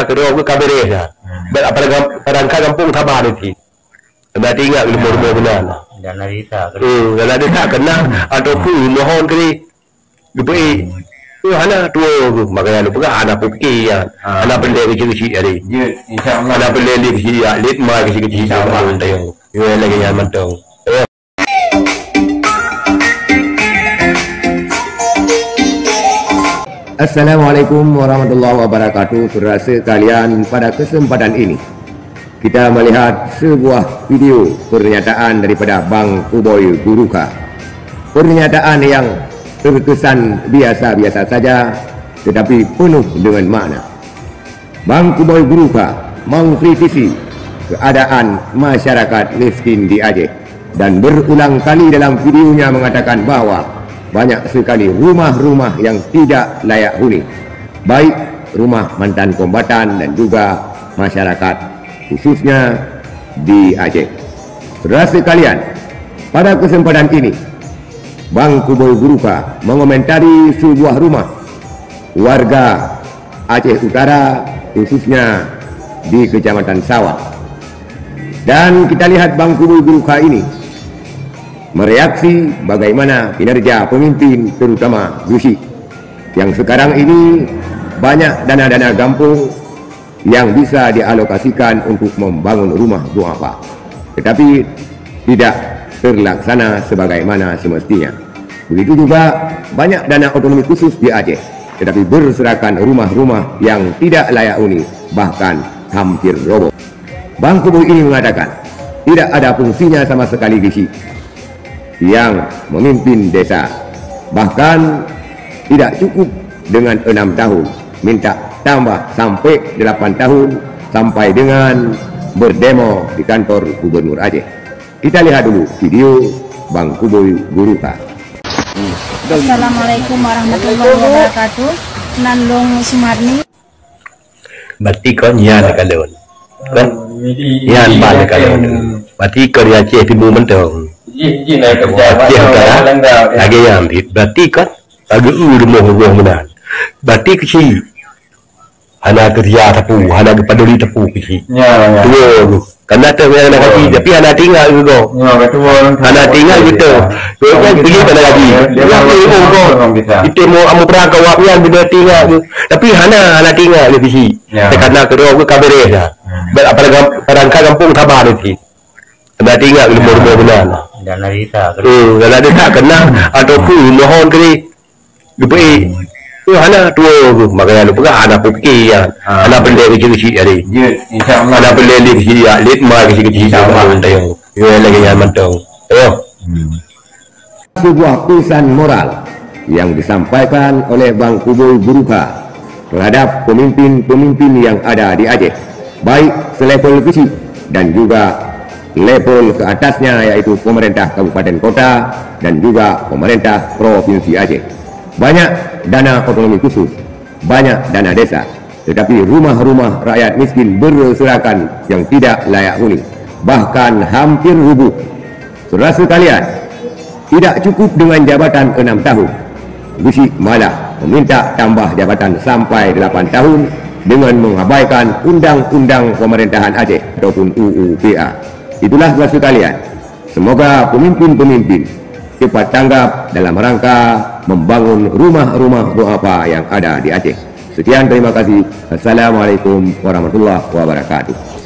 kedua ke kaberes dah. Pada kampung Thabar itu. Berarti ingat rumah-rumah benar. Dan narita. Dan ada tak kena ataupun mohon ke ni. Hana tua makanya lupa kan anak pukki ya. Anak beli kecil-kecil hari. Insyaallah. Anak beli kecil ya, lihat mai kecil-kecil sama tayang. Yo lagi yang mentong. Assalamualaikum warahmatullahi wabarakatuh. Saudara sekalian, pada kesempatan ini kita melihat sebuah video pernyataan daripada Bang Kuboy Guruka. Pernyataan yang terkesan biasa-biasa saja tetapi penuh dengan makna. Bang Kuboy Guruka mengkritisi keadaan masyarakat miskin di Aceh dan berulang kali dalam videonya mengatakan bahwa banyak sekali rumah-rumah yang tidak layak huni, baik rumah mantan kombatan dan juga masyarakat khususnya di Aceh. Saudara sekalian, pada kesempatan ini Bang Kuboy Guruka mengomentari sebuah rumah warga Aceh Utara khususnya di Kecamatan Sawah. Dan kita lihat Bang Kuboy Guruka ini mereaksi bagaimana kinerja pemimpin terutama Gusi yang sekarang ini banyak dana-dana kampung yang bisa dialokasikan untuk membangun rumah duafa, tetapi tidak terlaksana sebagaimana semestinya. Begitu juga banyak dana otonomi khusus di Aceh, tetapi berserakan rumah-rumah yang tidak layak huni, bahkan hampir roboh. Bang Kuboy ini mengatakan tidak ada fungsinya sama sekali Gusi yang memimpin desa, bahkan tidak cukup dengan 6 tahun, minta tambah sampai 8 tahun sampai dengan berdemo di kantor Gubernur Aceh. Kita lihat dulu video Bang Kuboy Guruka. Assalamualaikum warahmatullahi wabarakatuh. Nandung Sumarni. Berarti kau nyan kalon. Kan? Nyan balik kalon. Berarti kau di Aceh Timur mentong. Naik kerja lagi yang berarti kan agak rumah benar. Berarti kecil. Hana kerja tepu, hana peduli tepu kecil. Ya. Karena tu yang nak haji, tapi anak tinggal juga. Ya, betul. Anak tinggal gitu. Kau kan pergi pada haji. Kita mau amu perang kawak yang benda tinggal. Tapi anak tinggal di sini. Karena kedua ke kaberes dah. Pada kampung Thabar itu. Berarti ingat rumah-rumah benar. Dan narita. Dan ada tak kena ataupun mohon ke ni. Hana tua makanya lupa kan anak pukki ya. Anak beli kecil-kecil hari. Insyaallah. Anak beli kecil ya, lihat mai kecil-kecil sama tayang. Yo lagi yang mentong. Sebuah pesan moral yang disampaikan oleh Bang Kuboy Guruka terhadap pemimpin-pemimpin yang ada di Aceh, baik selevel kecil dan juga level ke atasnya, yaitu pemerintah kabupaten kota dan juga pemerintah provinsi Aceh. Banyak dana otonomi khusus, banyak dana desa, tetapi rumah-rumah rakyat miskin berserakan yang tidak layak huni, bahkan hampir rubuh. Saudara sekalian, tidak cukup dengan jabatan 6 tahun. Gusi malah meminta tambah jabatan sampai 8 tahun dengan mengabaikan undang-undang pemerintahan Aceh ataupun UU-PA. Itulah saudara sekalian, semoga pemimpin-pemimpin cepat tanggap dalam rangka membangun rumah-rumah duafa yang ada di Aceh. Sekian, terima kasih. Assalamualaikum warahmatullahi wabarakatuh.